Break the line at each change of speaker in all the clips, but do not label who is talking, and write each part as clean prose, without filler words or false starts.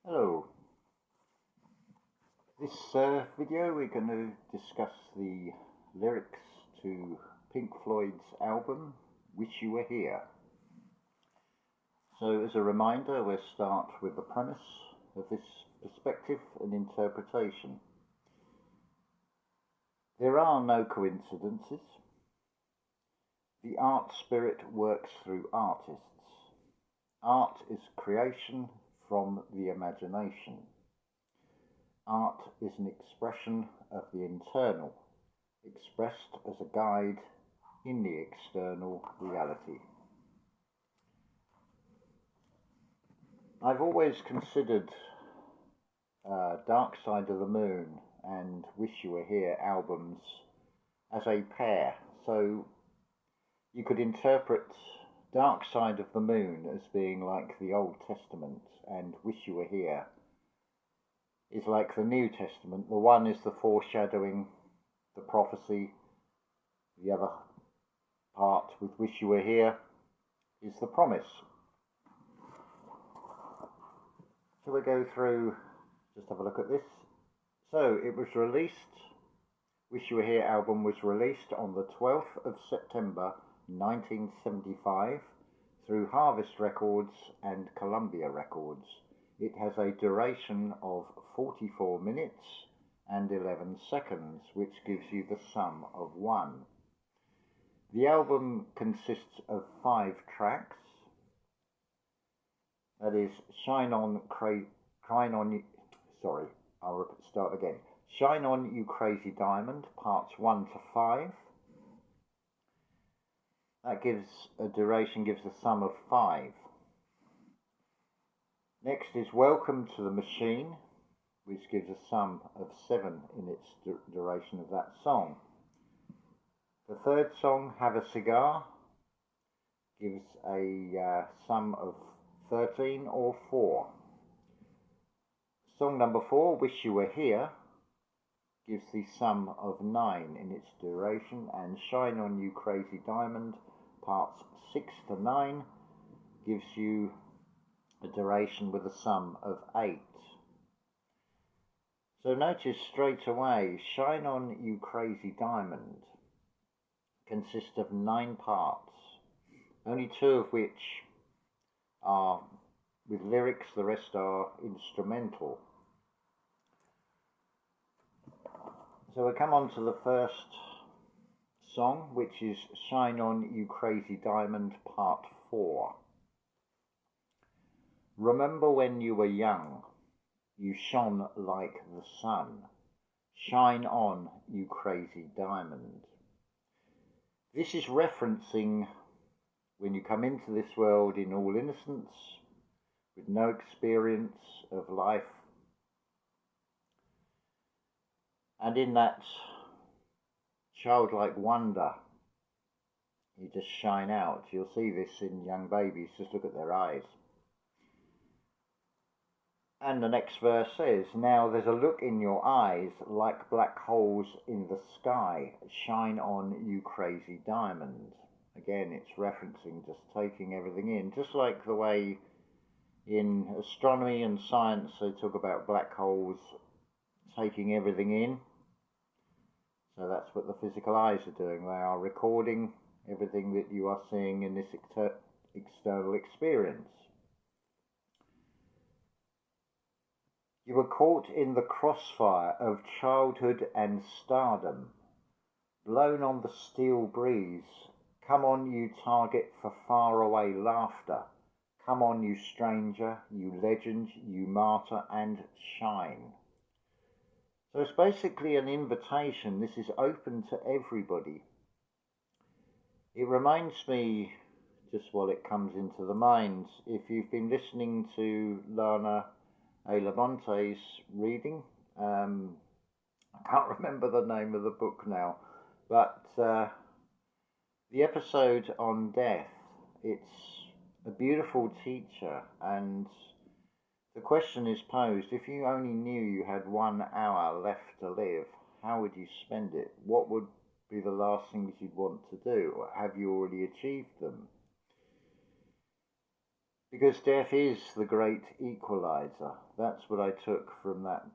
Hello. This video we're going to discuss the lyrics to Pink Floyd's album Wish You Were Here. So as a reminder, we'll start with the premise of this perspective and interpretation. There are no coincidences. The art spirit works through artists. Art is creation from the imagination. Art is an expression of the internal, expressed as a guide in the external reality. I've always considered Dark Side of the Moon and Wish You Were Here albums as a pair, so you could interpret Dark Side of the Moon as being like the Old Testament and Wish You Were Here is like the New Testament. The one is the foreshadowing, the prophecy. The other part with Wish You Were Here is the promise. So we go through, just have a look at this. So it was released, Wish You Were Here album was released on the 12th of September 1975 through Harvest Records and Columbia Records. It has a duration of 44 minutes and 11 seconds, which gives you the sum of 1. The album consists of 5 tracks. That is Shine On You Crazy Diamond, parts 1 to 5. That gives a duration, gives a sum of 5. Next is Welcome to the Machine, which gives a sum of 7 in its duration of that song. The third song, Have a Cigar, gives a sum of 13 or 4. Song number 4, Wish You Were Here, gives the sum of 9 in its duration, and Shine On You Crazy Diamond, parts 6 to 9, gives you a duration with a sum of 8. So notice straight away, Shine On You Crazy Diamond consists of 9 parts, only 2 of which are with lyrics, the rest are instrumental. So we come on to the first song, which is Shine On You Crazy Diamond, part 4. Remember when you were young, you shone like the sun. Shine on, you crazy diamond. This is referencing when you come into this world in all innocence, with no experience of life, and in that childlike wonder, you just shine out. You'll see this in young babies, just look at their eyes. And the next verse says, now there's a look in your eyes like black holes in the sky. Shine on, you crazy diamond. Again, it's referencing just taking everything in. Just like the way in astronomy and science they talk about black holes taking everything in. So that's what the physical eyes are doing. They are recording everything that you are seeing in this external experience. You were caught in the crossfire of childhood and stardom, blown on the steel breeze. Come on, you target for faraway laughter. Come on, you stranger, you legend, you martyr, and shine. So it's basically an invitation. This is open to everybody. It reminds me, just while it comes into the mind, if you've been listening to Lana A LaBonte's reading, I can't remember the name of the book now, but the episode on death, it's a beautiful teacher, and the question is posed, if you only knew you had 1 hour left to live, how would you spend it? What would be the last things you'd want to do? Or have you already achieved them? Because death is the great equalizer. That's what I took from that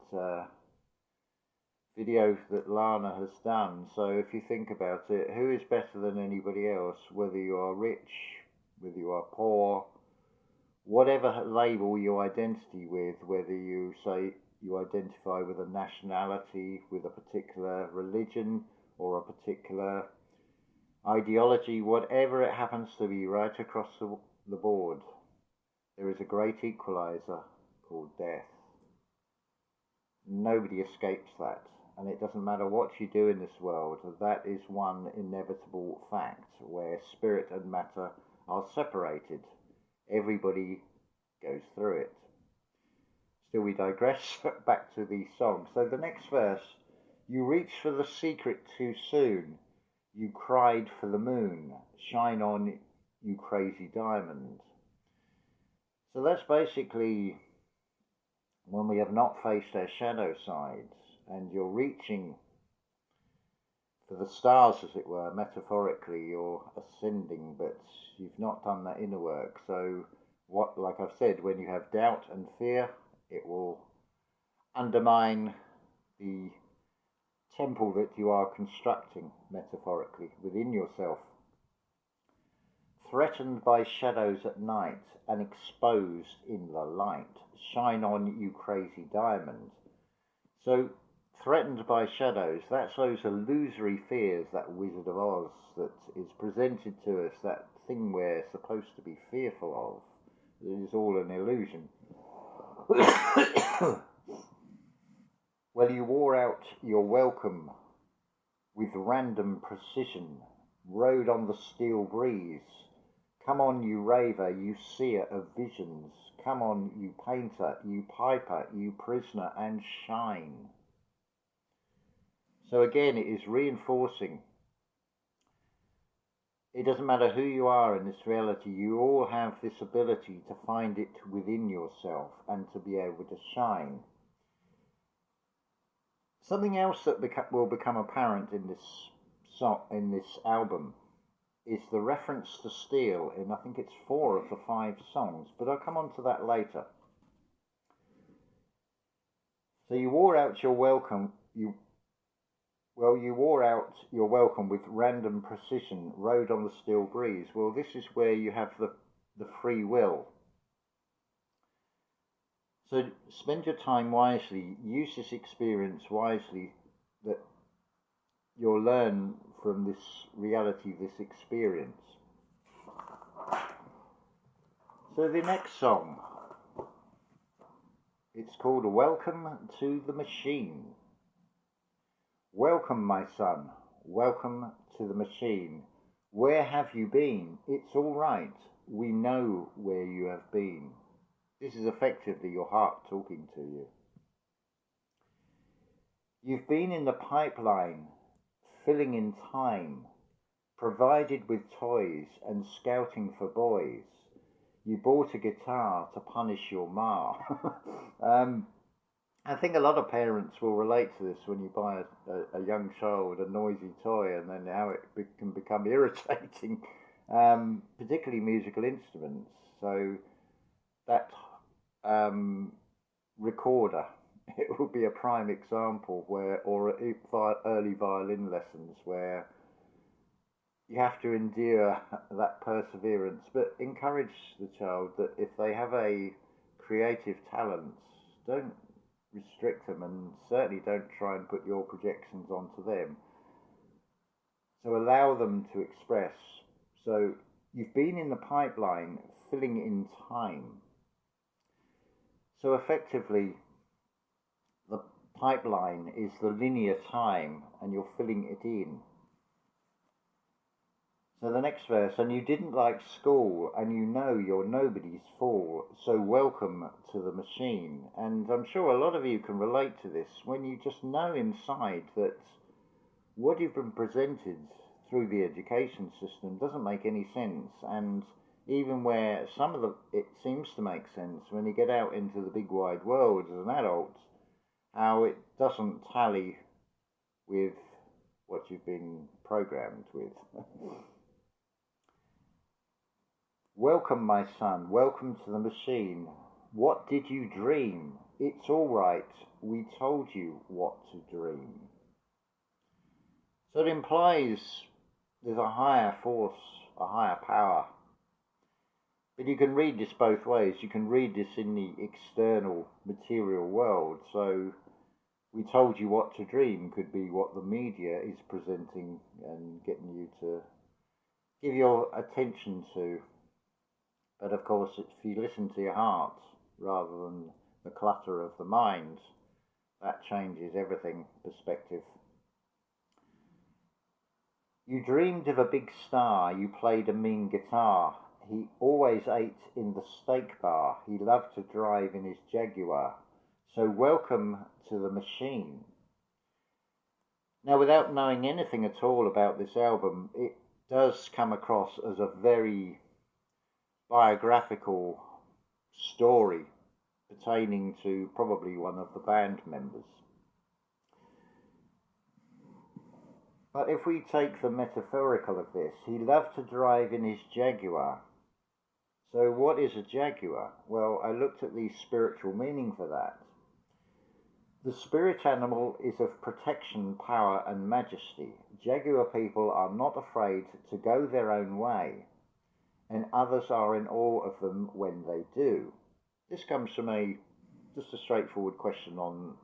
video that Lana has done. So if you think about it, who is better than anybody else, whether you are rich, whether you are poor, whatever label you identity with, whether you say you identify with a nationality, with a particular religion or a particular ideology, whatever it happens to be, right across the board, there is a great equalizer called death. Nobody escapes that. And it doesn't matter what you do in this world, that is one inevitable fact where spirit and matter are separated. Everybody goes through it. Still, we digress. Back to the song. So the next verse, you reach for the secret too soon. You cried for the moon. Shine on, you crazy diamond. So that's basically when we have not faced our shadow sides, and you're reaching for the stars, as it were, metaphorically, you're ascending, but you've not done that inner work. So what, like I've said, when you have doubt and fear, it will undermine the temple that you are constructing metaphorically within yourself. Threatened by shadows at night and exposed in the light, shine on, you crazy diamond. So threatened by shadows, that's those illusory fears, that Wizard of Oz that is presented to us, that thing we're supposed to be fearful of. It is all an illusion. Well, you wore out your welcome with random precision, rode on the steel breeze. Come on, you raver, you seer of visions. Come on, you painter, you piper, you prisoner, and shine. So again, it is reinforcing. It doesn't matter who you are in this reality, you all have this ability to find it within yourself and to be able to shine. Something else that will become apparent in this album is the reference to steel in, I think it's 4 of the 5 songs, but I'll come on to that later. So you wore out your welcome, you wore out your welcome with random precision, rode on the steel breeze. Well, this is where you have the free will. So spend your time wisely, use this experience wisely, that you'll learn from this reality, this experience. So the next song, it's called Welcome to the Machine. Welcome, my son, welcome to the machine. Where have you been? It's all right, we know where you have been. This is effectively your heart talking to you. You've been in the pipeline, filling in time, provided with toys and scouting for boys. You bought a guitar to punish your ma. I think a lot of parents will relate to this when you buy a young child a noisy toy, and then how it can become irritating, particularly musical instruments. So that recorder, it will be a prime example where, or early violin lessons where you have to endure that perseverance, but encourage the child that if they have a creative talent, don't restrict them, and certainly don't try and put your projections onto them. So allow them to express. So you've been in the pipeline, filling in time. So effectively, the pipeline is the linear time, and you're filling it in. So the next verse, and you didn't like school, and you know you're nobody's fool, so welcome to the machine. And I'm sure a lot of you can relate to this, when you just know inside that what you've been presented through the education system doesn't make any sense, and even where some of it seems to make sense, when you get out into the big wide world as an adult, how it doesn't tally with what you've been programmed with. Welcome, my son, welcome to the machine. What did you dream? It's all right, we told you what to dream. So it implies there's a higher force, a higher power. But you can read this both ways. You can read this in the external material world. So we told you what to dream could be what the media is presenting and getting you to give your attention to. But of course, if you listen to your heart rather than the clutter of the mind, that changes everything, perspective. You dreamed of a big star, you played a mean guitar. He always ate in the steak bar, he loved to drive in his Jaguar. So welcome to the machine. Now, without knowing anything at all about this album, it does come across as a very biographical story pertaining to probably one of the band members. But if we take the metaphorical of this, he loved to drive in his Jaguar. So what is a Jaguar? Well, I looked at the spiritual meaning for that. The spirit animal is of protection, power and majesty. Jaguar people are not afraid to go their own way, and others are in awe of them when they do. This comes from just a straightforward question on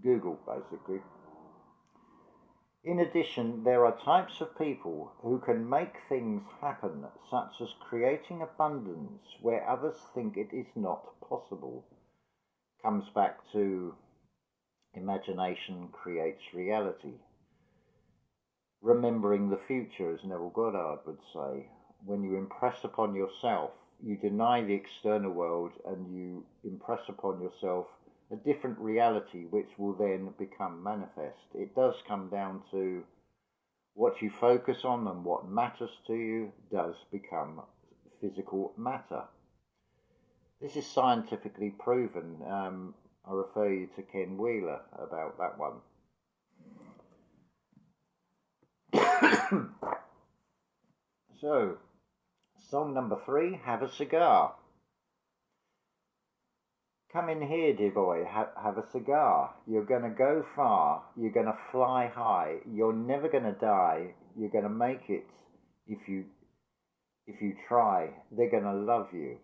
Google, basically. In addition, there are types of people who can make things happen, such as creating abundance where others think it is not possible. Comes back to imagination creates reality. Remembering the future, as Neville Goddard would say. When you impress upon yourself, you deny the external world and you impress upon yourself a different reality which will then become manifest. It does come down to what you focus on, and what matters to you does become physical matter. This is scientifically proven. I refer you to Ken Wheeler about that one. So, song number 3, Have a Cigar. Come in here, dear boy, have a cigar. You're going to go far, you're going to fly high, you're never going to die, you're going to make it if you try. They're going to love you.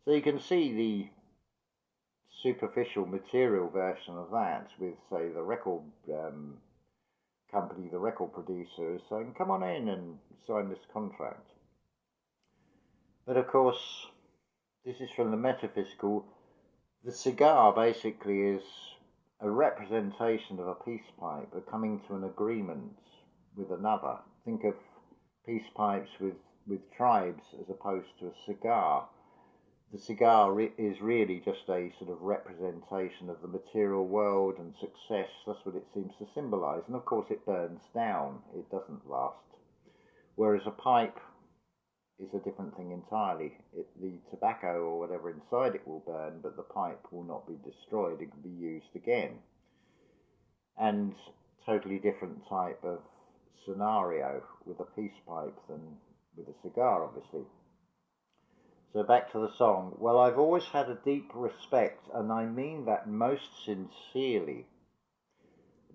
So you can see the superficial material version of that with, say, the record company, the record producer is saying, come on in and sign this contract. But of course, this is from the metaphysical. The cigar basically is a representation of a peace pipe, a coming to an agreement with another. Think of peace pipes with tribes as opposed to a cigar. The cigar is really just a sort of representation of the material world and success. That's what it seems to symbolize. And of course it burns down. It doesn't last. Whereas a pipe is a different thing entirely. The tobacco or whatever inside it will burn, but the pipe will not be destroyed. It can be used again. And totally different type of scenario with a peace pipe than with a cigar, obviously. So back to the song. Well, I've always had a deep respect, and I mean that most sincerely.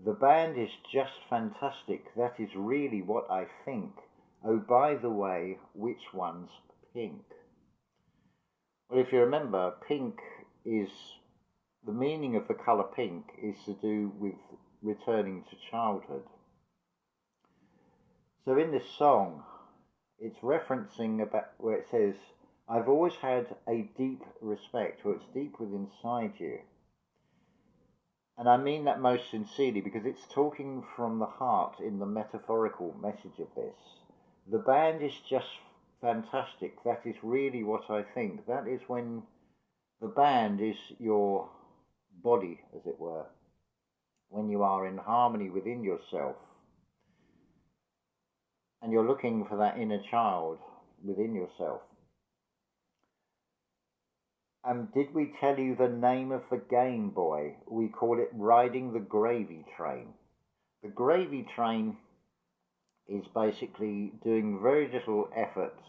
The band is just fantastic. That is really what I think. Oh, by the way, which one's pink? Well, if you remember, pink is, the meaning of the colour pink is to do with returning to childhood. So in this song, it's referencing about where it says, I've always had a deep respect, or it's deep within inside you. And I mean that most sincerely because it's talking from the heart in the metaphorical message of this. The band is just fantastic. That is really what I think. That is when the band is your body, as it were. When you are in harmony within yourself. And you're looking for that inner child within yourself. Did we tell you the name of the Game Boy? We call it Riding the Gravy Train. The gravy train is basically doing very little efforts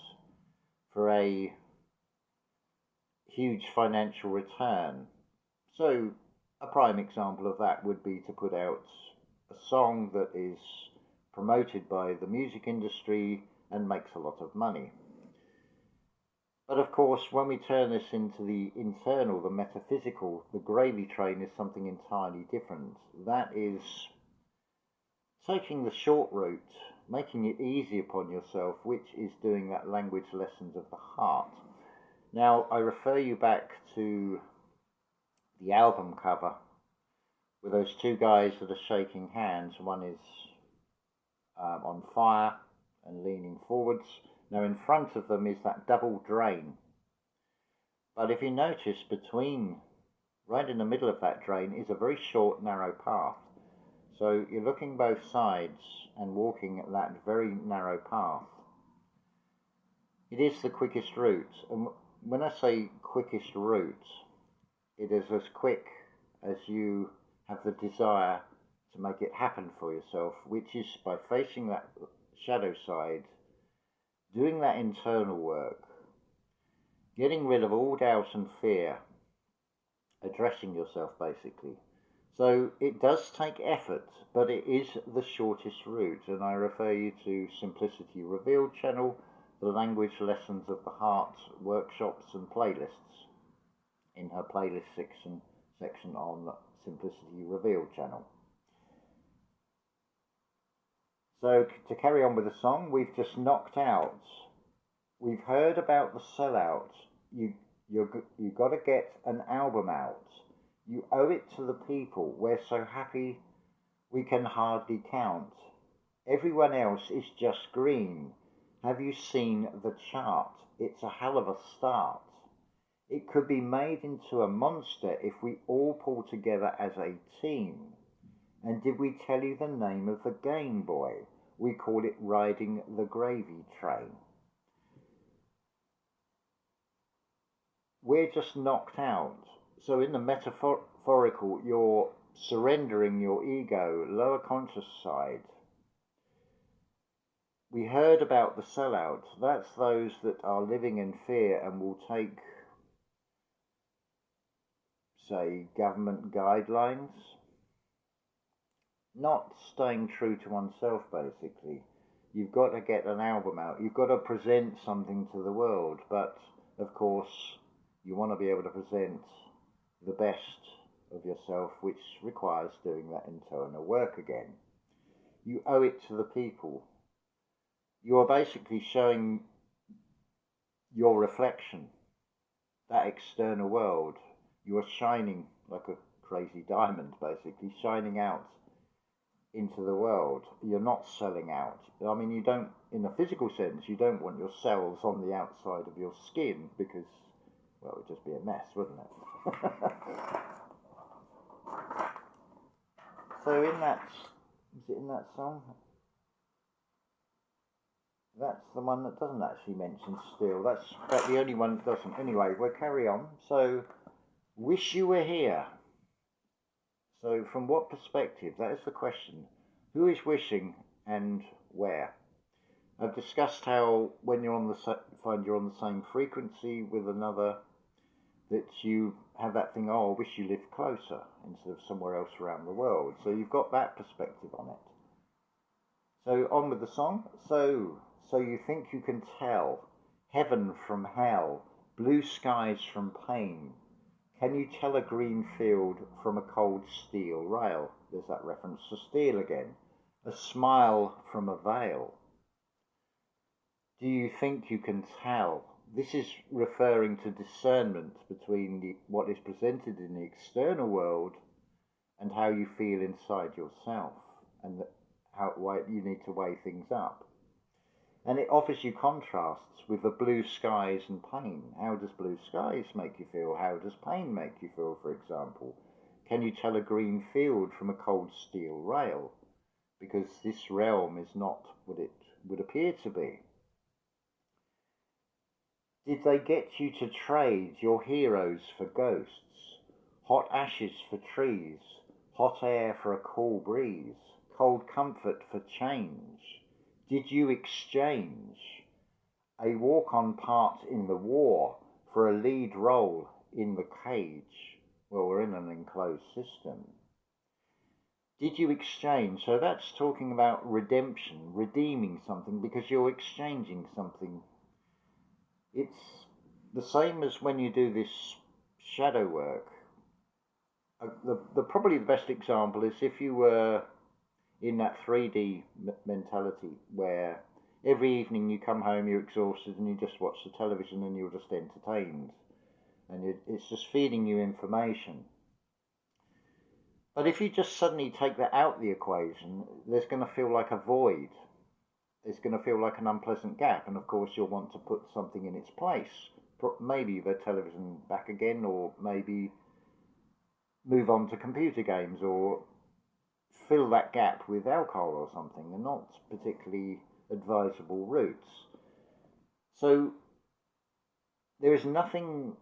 for a huge financial return. So a prime example of that would be to put out a song that is promoted by the music industry and makes a lot of money. But of course, when we turn this into the internal, the metaphysical, the gravy train is something entirely different. That is taking the short route, making it easy upon yourself, which is doing that language lessons of the heart. Now, I refer you back to the album cover with those two guys that are shaking hands. One is on fire and leaning forwards. Now, in front of them is that double drain. But if you notice, right in the middle of that drain is a very short, narrow path. So you're looking both sides and walking that very narrow path. It is the quickest route. And when I say quickest route, it is as quick as you have the desire to make it happen for yourself, which is by facing that shadow side, doing that internal work, getting rid of all doubt and fear, addressing yourself basically. So it does take effort, but it is the shortest route, and I refer you to Simplicity Revealed channel, the Language Lessons of the Heart workshops and playlists in her playlist section on the Simplicity Revealed channel. So to carry on with the song, we've just knocked out. We've heard about the sellout. You got to get an album out. You owe it to the people. We're so happy we can hardly count. Everyone else is just green. Have you seen the chart? It's a hell of a start. It could be made into a monster if we all pull together as a team. And did we tell you the name of the Game Boy? We call it Riding the Gravy Train. We're just knocked out. So in the metaphorical, you're surrendering your ego, lower conscious side. We heard about the sellout. That's those that are living in fear and will take, say, government guidelines. Not staying true to oneself, basically. You've got to get an album out. You've got to present something to the world. But, of course, you want to be able to present the best of yourself, which requires doing that internal work again. You owe it to the people. You are basically showing your reflection, that external world. You are shining like a crazy diamond, basically, shining out into the world. You're not selling out. I mean, you don't, in a physical sense, you don't want your cells on the outside of your skin because, well, it would just be a mess, wouldn't it? So is it in that song? That's the one that doesn't actually mention steel. That's about the only one that doesn't. Anyway, we'll carry on. So, wish you were here. So, from what perspective? That is the question. Who is wishing and where? I've discussed how when you're find you're on the same frequency with another, that you have that thing, oh, I wish you lived closer instead of somewhere else around the world. So you've got that perspective on it. So on with the song. So you think you can tell heaven from hell, blue skies from pain. Can you tell a green field from a cold steel rail? There's that reference to steel again. A smile from a veil. Do you think you can tell? This is referring to discernment between what is presented in the external world and how you feel inside yourself, and why you need to weigh things up. And it offers you contrasts with the blue skies and pain. How does blue skies make you feel? How does pain make you feel, for example? Can you tell a green field from a cold steel rail? Because this realm is not what it would appear to be. Did they get you to trade your heroes for ghosts? Hot ashes for trees, hot air for a cool breeze, cold comfort for change? Did you exchange a walk-on part in the war for a lead role in the cage. Well, we're in an enclosed system. Did you exchange? So that's talking about redemption, redeeming something because you're exchanging something. It's the same as when you do this shadow work. Probably the best example is if you were in that 3D mentality where every evening you come home, you're exhausted, and you just watch the television and you're just entertained. And it's just feeding you information. But if you just suddenly take that out of the equation, there's going to feel like a void. It's going to feel like an unpleasant gap. And of course, you'll want to put something in its place. Maybe the television back again, or maybe move on to computer games, or fill that gap with alcohol or something. They're not particularly advisable routes. So there is nothing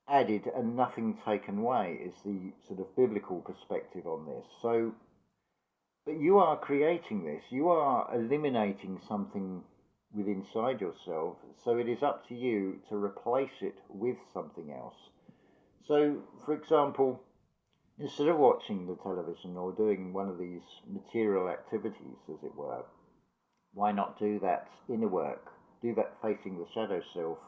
added and nothing taken away is the sort of biblical perspective on this. So, but you are creating this, you are eliminating something within inside yourself, so it is up to you to replace it with something else. So, for example, instead of watching the television or doing one of these material activities, as it were, why not do that inner work? Do that facing the shadow self.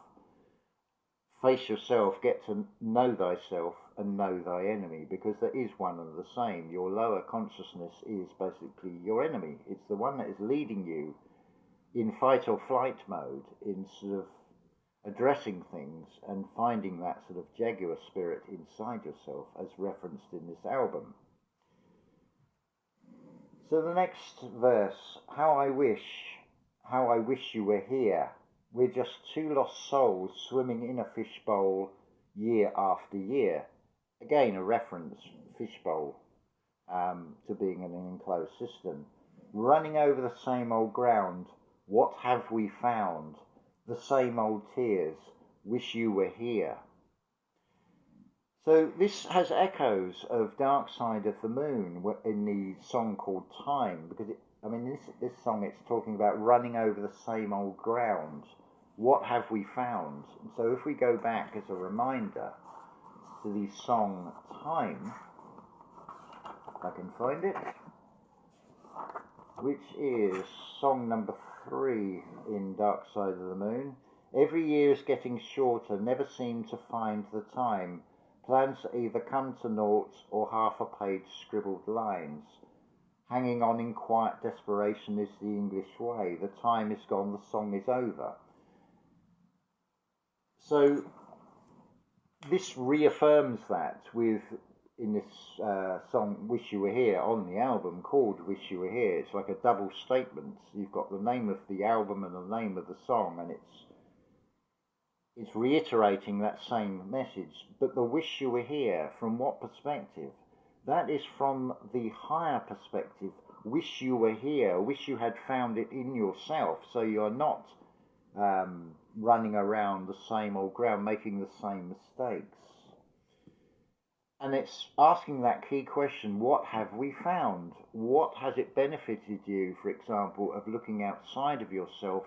Face yourself, get to know thyself and know thy enemy, because there is one and the same. Your lower consciousness is basically your enemy. It's the one that is leading you in fight or flight mode, in sort of addressing things and finding that sort of jaguar spirit inside yourself, as referenced in this album. So the next verse, how I wish you were here. We're just two lost souls swimming in a fishbowl year after year. Again, a reference, fishbowl, to being in an enclosed system. Running over the same old ground, what have we found? The same old tears, wish you were here. So this has echoes of Dark Side of the Moon in the song called Time, because this song, it's talking about running over the same old ground. What have we found? And so if we go back as a reminder to the song Time, if I can find it, which is song number 3 in Dark Side of the Moon. Every year is getting shorter, never seem to find the time. Plans either come to naught or half a page scribbled lines. Hanging on in quiet desperation is the English way. The time is gone, the song is over. So this reaffirms that in this song Wish You Were Here, on the album called Wish You Were Here. It's like a double statement. You've got the name of the album and the name of the song, and it's reiterating that same message. But the wish you were here, from what perspective? That is from the higher perspective. Wish you were here, wish you had found it in yourself, so you're not running around the same old ground, making the same mistakes. And it's asking that key question, what have we found? What has it benefited you, for example, of looking outside of yourself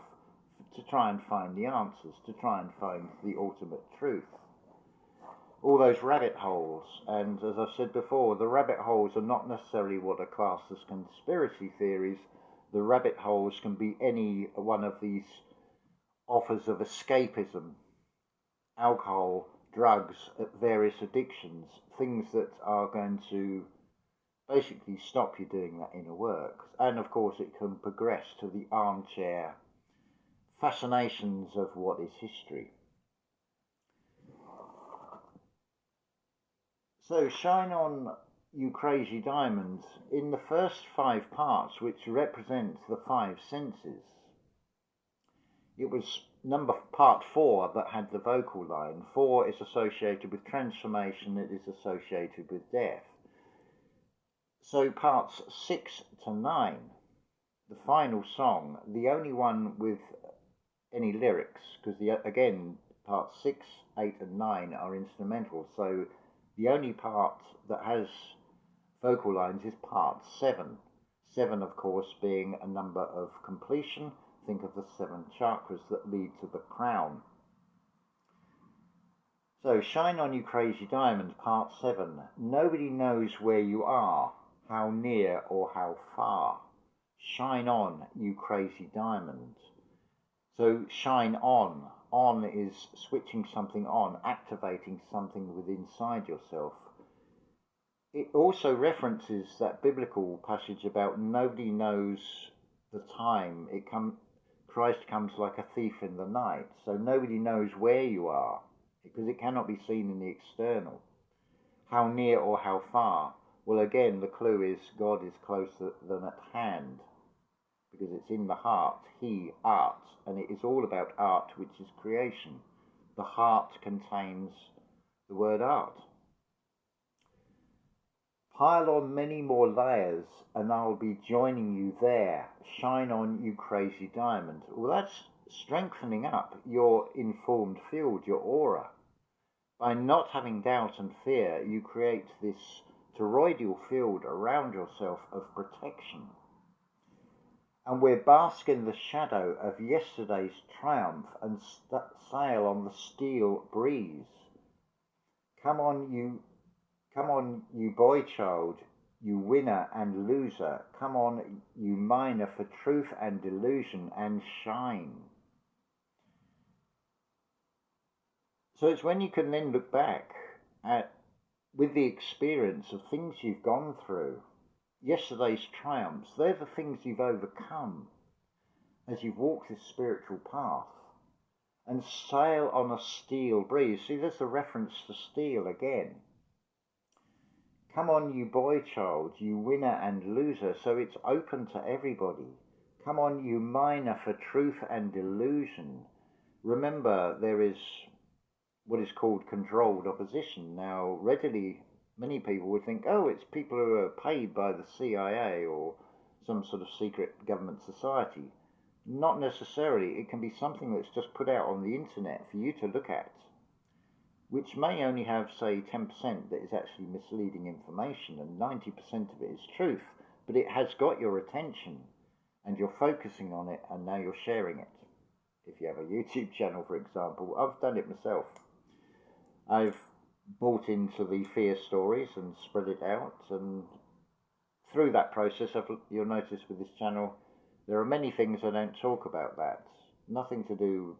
to try and find the answers, to try and find the ultimate truth? All those rabbit holes, and as I've said before, the rabbit holes are not necessarily what are classed as conspiracy theories. The rabbit holes can be any one of these offers of escapism, alcohol, drugs, various addictions, things that are going to basically stop you doing that inner work. And of course it can progress to the armchair fascinations of what is history. So Shine On You Crazy Diamond, in the first 5 parts, which represent the 5 senses, it was part 4 that had the vocal line. 4 is associated with transformation, it is associated with death. So parts 6 to 9, the final song, the only one with any lyrics, because again, parts 6, 8 and 9 are instrumental, so the only part that has vocal lines is part 7. 7, of course, being a number of completion, think of the 7 chakras that lead to the crown. So, Shine On You Crazy Diamond, Part 7. Nobody knows where you are, how near or how far. Shine on, you crazy diamond. So, shine on. On is switching something on, activating something within inside yourself. It also references that biblical passage about nobody knows the time. Christ comes like a thief in the night. So nobody knows where you are, because it cannot be seen in the external. How near or how far? Well, again, the clue is God is closer than at hand, because it's in the heart, art, and it is all about art, which is creation. The heart contains the word art. Pile on many more layers and I'll be joining you there. Shine on, you crazy diamond. Well, that's strengthening up your informed field, your aura. By not having doubt and fear, you create this toroidal field around yourself of protection. And we're bask in the shadow of yesterday's triumph and sail on the steel breeze. Come on, you boy child, you winner and loser. Come on, you miner for truth and delusion, and shine. So it's when you can then look back with the experience of things you've gone through, yesterday's triumphs, they're the things you've overcome as you've walked this spiritual path, and sail on a steel breeze. See, there's a reference to steel again. Come on, you boy child, you winner and loser. So it's open to everybody. Come on, you miner for truth and delusion. Remember, there is what is called controlled opposition. Now, readily, many people would think, oh, it's people who are paid by the CIA or some sort of secret government society. Not necessarily. It can be something that's just put out on the internet for you to look at, which may only have, say, 10% that is actually misleading information, and 90% of it is truth, but it has got your attention, and you're focusing on it, and now you're sharing it. If you have a YouTube channel, for example, I've done it myself. I've bought into the fear stories and spread it out, and through that process, you'll notice with this channel, there are many things I don't talk about that. Nothing to do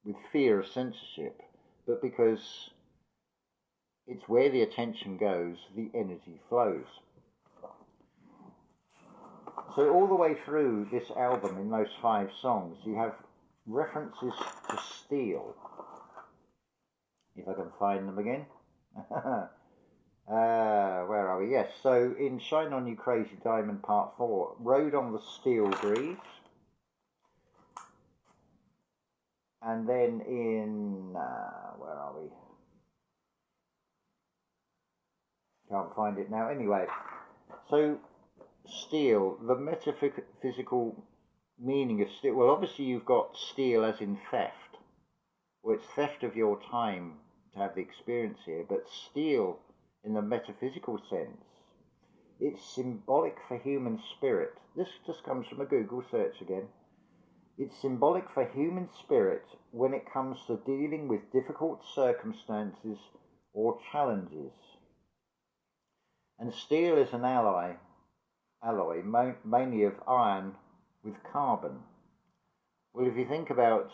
with fear of censorship, but because it's where the attention goes, the energy flows. So all the way through this album, in those 5 songs, you have references to steel. If I can find them again. Where are we? Yes, so in Shine On You Crazy Diamond Part 4, Rode on the Steel Breeze. And then in, where are we? Can't find it now. Anyway, so steel, the metaphysical meaning of steel. Well, obviously you've got steel as in theft. Well, it's theft of your time to have the experience here, but steel in the metaphysical sense, it's symbolic for human spirit. This just comes from a Google search again. It's symbolic for human spirit when it comes to dealing with difficult circumstances or challenges. And steel is an alloy mainly of iron with carbon. Well, if you think about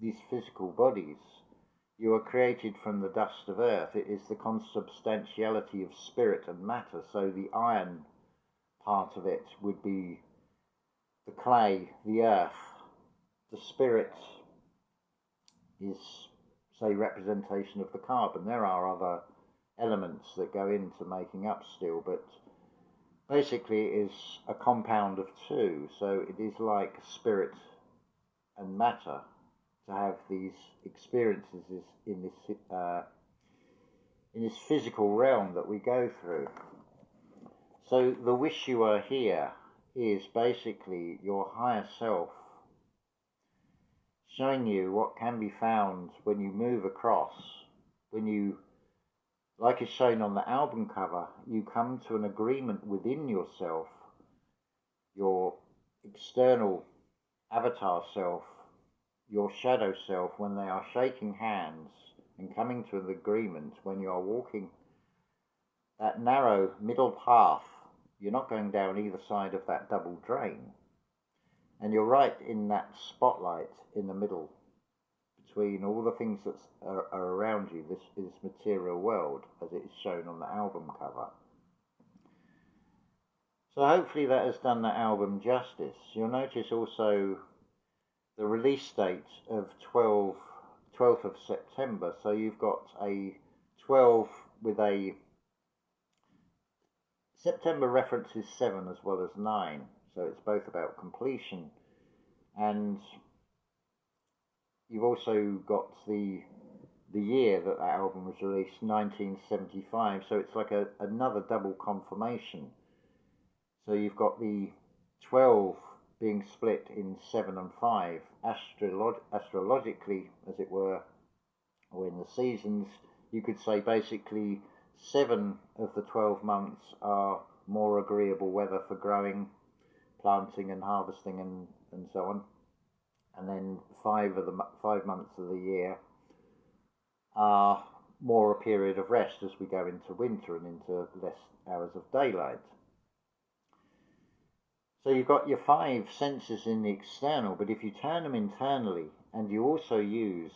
these physical bodies, you are created from the dust of earth. It is the consubstantiality of spirit and matter. So the iron part of it would be the clay, the earth. The spirit is, say, representation of the carbon. There are other elements that go into making up steel, but basically it is a compound of 2. So it is like spirit and matter to have these experiences in this physical realm that we go through. So the wish you are here is basically your higher self showing you what can be found when you move across, when you, like is shown on the album cover, you come to an agreement within yourself, your external avatar self, your shadow self, when they are shaking hands and coming to an agreement, when you are walking that narrow middle path, you're not going down either side of that double drain. And you're right in that spotlight in the middle between all the things that are around you, this material world, as it is shown on the album cover. So hopefully that has done the album justice. You'll notice also the release date of 12th of September. So you've got a 12 with a September references 7 as well as 9. So it's both about completion. And you've also got the year that album was released, 1975. So it's like another double confirmation. So you've got the 12 being split in 7 and 5, astrologically, as it were, or in the seasons. You could say basically 7 of the 12 months are more agreeable weather for growing, planting and harvesting and so on. And then 5 months of the year are more a period of rest as we go into winter and into less hours of daylight. So you've got your 5 senses in the external, but if you turn them internally and you also use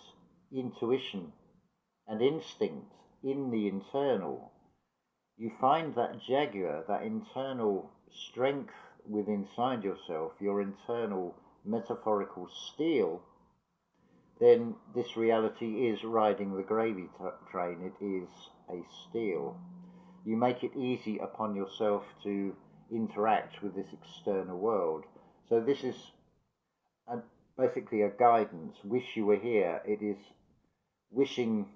intuition and instinct in the internal, you find that jaguar, that internal strength within inside yourself, your internal metaphorical steel. Then this reality is riding the gravy train. It is a steel. You make it easy upon yourself to interact with this external world. So this is basically a guidance. Wish you were here. It is wishing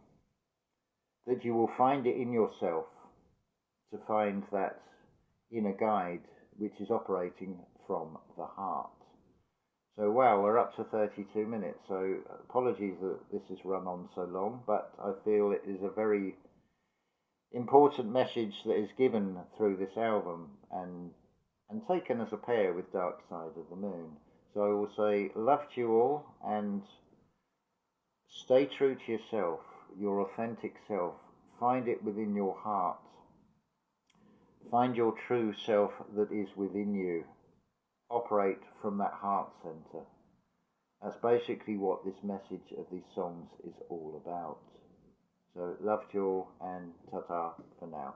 that you will find it in yourself to find that inner guide which is operating from the heart. So wow, we're up to 32 minutes, so apologies that this has run on so long, but I feel it is a very important message that is given through this album and taken as a pair with Dark Side of the Moon. So I will say love to you all, and stay true to yourself, your authentic self. Find it within your heart. Find your true self that is within you. Operate from that heart center. That's basically what this message of these songs is all about. So love to you all, and ta-ta for now.